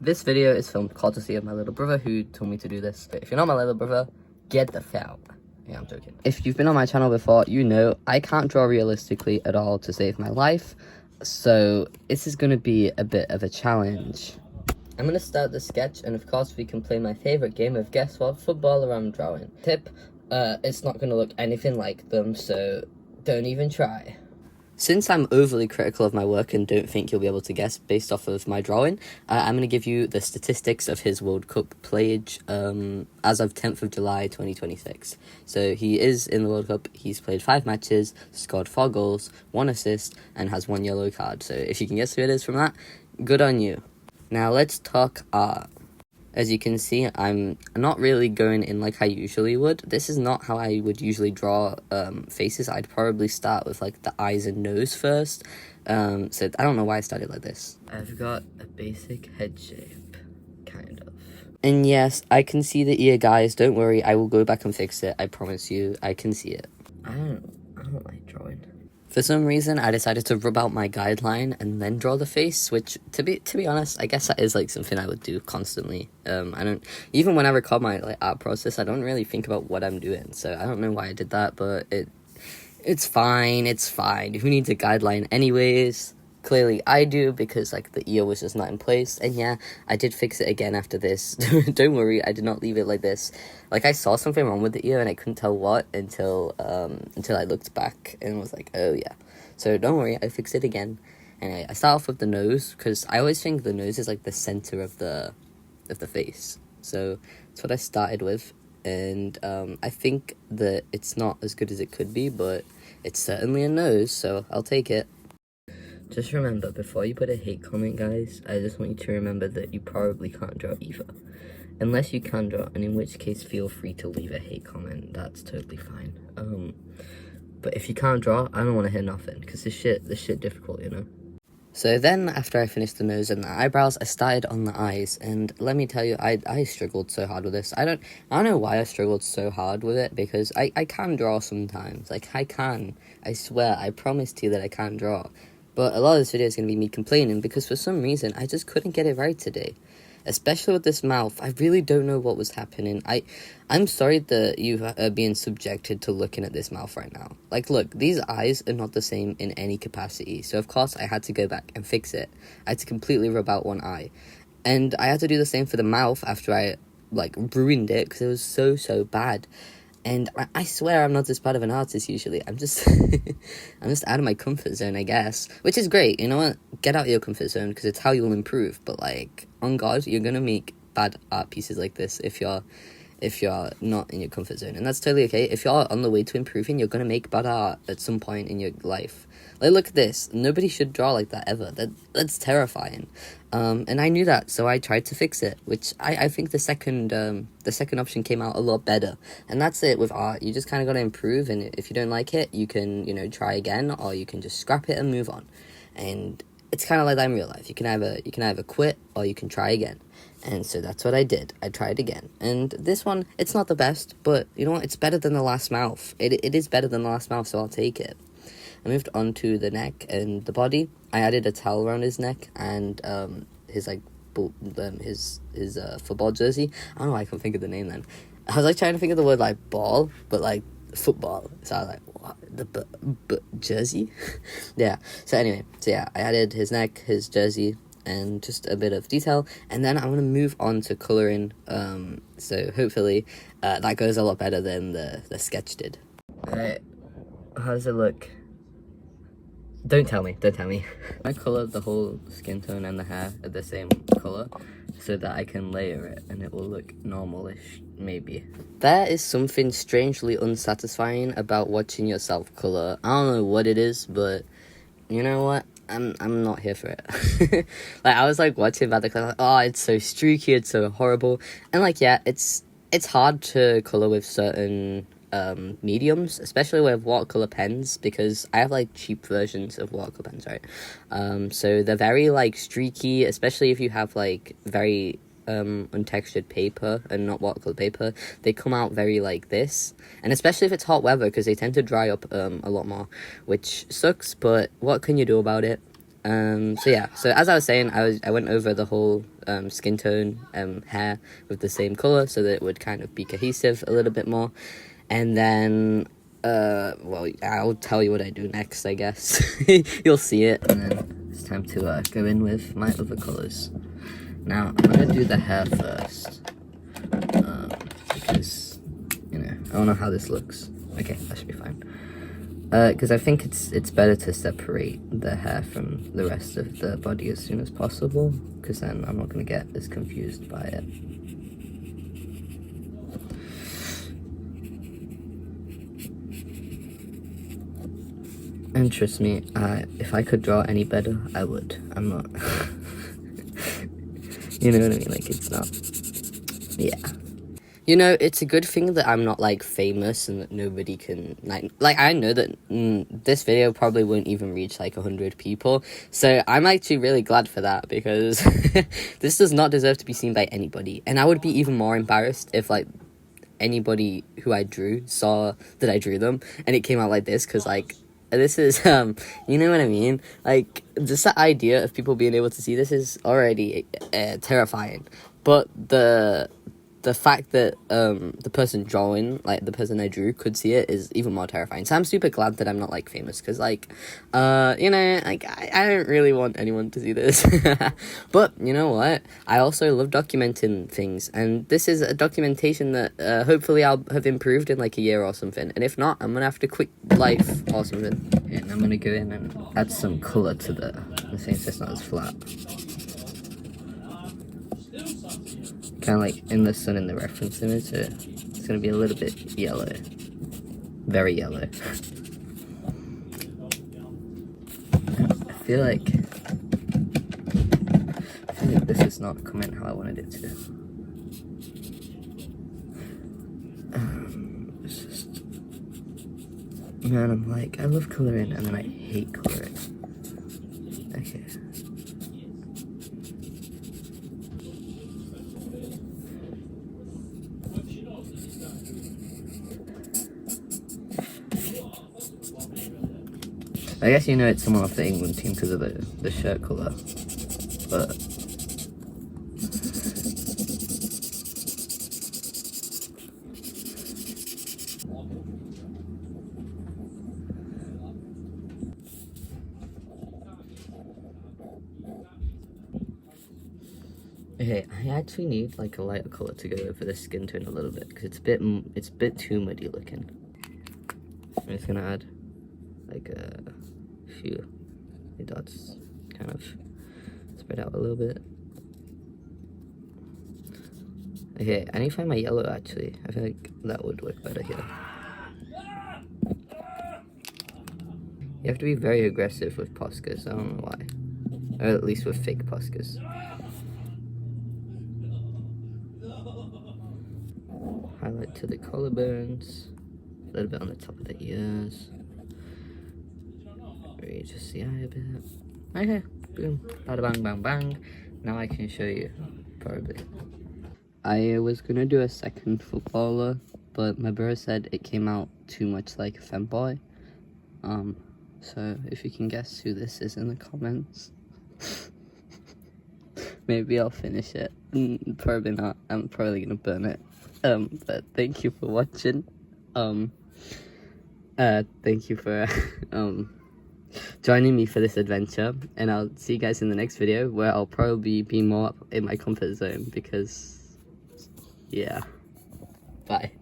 This video is filmed courtesy of my little brother who told me to do this. But if you're not my little brother, get the f out. Yeah, I'm joking. If you've been on my channel before, you know I can't draw realistically at all to save my life. So this is going to be a bit of a challenge. I'm going to start the sketch, and of course we can play my favourite game of guess what, football or I'm drawing. Tip, it's not going to look anything like them, so don't even try. Since I'm overly critical of my work and don't think you'll be able to guess based off of my drawing, I'm going to give you the statistics of his World Cup playage as of 10th of July 2026. So he is in the World Cup, he's played 5 matches, scored 4 goals, 1 assist, and has 1 yellow card. So if you can guess who it is from that, good on you. Now let's talk art. As you can see, I'm not really going in like I usually would. This is not how I would usually draw faces. I'd probably start with like the eyes and nose first. So I don't know why I started like this. I've got a basic head shape, kind of. And yes, I can see the ear, guys. Don't worry, I will go back and fix it. I promise you, I can see it. I don't like drawing. For some reason, I decided to rub out my guideline and then draw the face, which, to be honest, I guess that is, like, something I would do constantly. Even when I record my, like, art process, I don't really think about what I'm doing, so I don't know why I did that, but it's fine, Who needs a guideline anyways? Clearly I do, because, like, the ear was just not in place, and yeah, I did fix it again after this. Don't worry, I did not leave it like this. Like, I saw something wrong with the ear, and I couldn't tell what until I looked back, and was like, oh yeah. So don't worry, I fixed it again. And I start off with the nose, because I always think the nose is, like, the center of the face. So that's what I started with, and I think that it's not as good as it could be, but it's certainly a nose, so I'll take it. Just remember, before you put a hate comment, guys, I just want you to remember that you probably can't draw either. Unless you can draw, and in which case, feel free to leave a hate comment. That's totally fine. But if you can't draw, I don't want to hear nothing, because this shit difficult, you know? So then, after I finished the nose and the eyebrows, I started on the eyes, and let me tell you, I struggled so hard with this. I don't know why I struggled so hard with it, because I can draw sometimes. Like, I can. I swear, I promise to you that I can draw. But a lot of this video is going to be me complaining because for some reason, I just couldn't get it right today. Especially with this mouth, I really don't know what was happening. I'm sorry that you are being subjected to looking at this mouth right now. Like, look, these eyes are not the same in any capacity. So, of course, I had to go back and fix it. I had to completely rub out one eye. And I had to do the same for the mouth after I, like, ruined it because it was so bad. And I swear I'm not this bad of an artist usually. I'm just I'm just out of my comfort zone, I guess. Which is great, you know what? Get out of your comfort zone, because it's how you'll improve. But, like, on God, you're gonna make bad art pieces like this if you're not in your comfort zone. And that's totally okay. If you're on the way to improving, you're gonna make bad art at some point in your life. Like, look at this. Nobody should draw like that ever. That's terrifying. And I knew that, so I tried to fix it, which I think the second option came out a lot better. And that's it with art. You just kind of got to improve, and if you don't like it, you can, you know, try again, or you can just scrap it and move on. And it's kind of like that in real life. You can either quit, or you can try again. And so that's what I did. I tried again. And this one, it's not the best, but you know what? It's better than the last mouth. It is better than the last mouth, so I'll take it. I moved on to the neck and the body. I added a towel around his neck and his football jersey. I don't know why I couldn't think of the name then. I was like trying to think of the word like ball, but like football. So I was like, what? The jersey? Yeah. So anyway, I added his neck, his jersey, and just a bit of detail. And then I'm going to move on to colouring. So hopefully that goes a lot better than the sketch did. Alright, how does it look? Don't tell me. I colored the whole skin tone and the hair at the same color so that I can layer it and it will look normal-ish, maybe. There is something strangely unsatisfying about watching yourself color. I don't know what it is, but you know what? I'm not here for it. Like, I was like watching about the color, like, oh, it's so streaky, it's so horrible. And like, yeah, it's hard to color with certain mediums, especially with watercolor pens, because I have like cheap versions of watercolor pens, right? So they're very like streaky, especially if you have like very untextured paper and not watercolor paper. They come out very like this, and especially if it's hot weather, because they tend to dry up a lot more, which sucks, but what can you do about it? So yeah, so as I was saying, I went over the whole skin tone, hair with the same color so that it would kind of be cohesive a little bit more. And then well, I'll tell you what I do next, I guess. You'll see it, and then it's time to go in with my other colors. Now I'm gonna do the hair first, because, you know, I don't know how this looks. Okay, that should be fine. Because I think it's better to separate the hair from the rest of the body as soon as possible, because then I'm not going to get as confused by it. And trust me, if I could draw any better, I would. I'm not. You know what I mean? Like, it's not. Yeah. You know, it's a good thing that I'm not, like, famous and that nobody can, like, I know that this video probably won't even reach, like, 100 people, so I'm actually really glad for that, because this does not deserve to be seen by anybody, and I would be even more embarrassed if, like, anybody who I drew saw that I drew them, and it came out like this, because, like, this is, you know what I mean? Like, just the idea of people being able to see this is already terrifying, but the fact that the person drawing, like the person I drew, could see it is even more terrifying. So I'm super glad that I'm not, like, famous, because, like, you know, like, I don't really want anyone to see this. But you know what? I also love documenting things, and this is a documentation that hopefully I'll have improved in, like, a year or something. And if not, I'm gonna have to quit life or something. And I'm gonna go in and add some color to the thing so it's not as flat. Kind of like in the sun in the reference image, so it's going to be a little bit yellow. Very yellow. I feel like this is not coming how I wanted it to. It's just... Man, I'm like, I love colouring and then I hate colouring. Okay. I guess you know it's someone off the England team because of the shirt colour, but okay, I actually need, like, a lighter colour to go over the skin tone a little bit because it's a bit too muddy looking. I'm just gonna add, like, a few dots, kind of spread out a little bit. Okay, I need to find my yellow actually. I feel like that would work better here. You have to be very aggressive with Poscas, I don't know why. Or at least with fake Poscas. Highlight to the collarbones, a little bit on the top of the ears. Just the eye a bit. Okay, boom, bada bang bang bang. Now I can show you, probably. I was gonna do a second footballer, but my brother said it came out too much like a femboy. So if you can guess who this is in the comments, maybe I'll finish it. Probably not. I'm probably gonna burn it. But thank you for watching. Thank you for joining me for this adventure, and I'll see you guys in the next video where I'll probably be more in my comfort zone because, yeah, bye.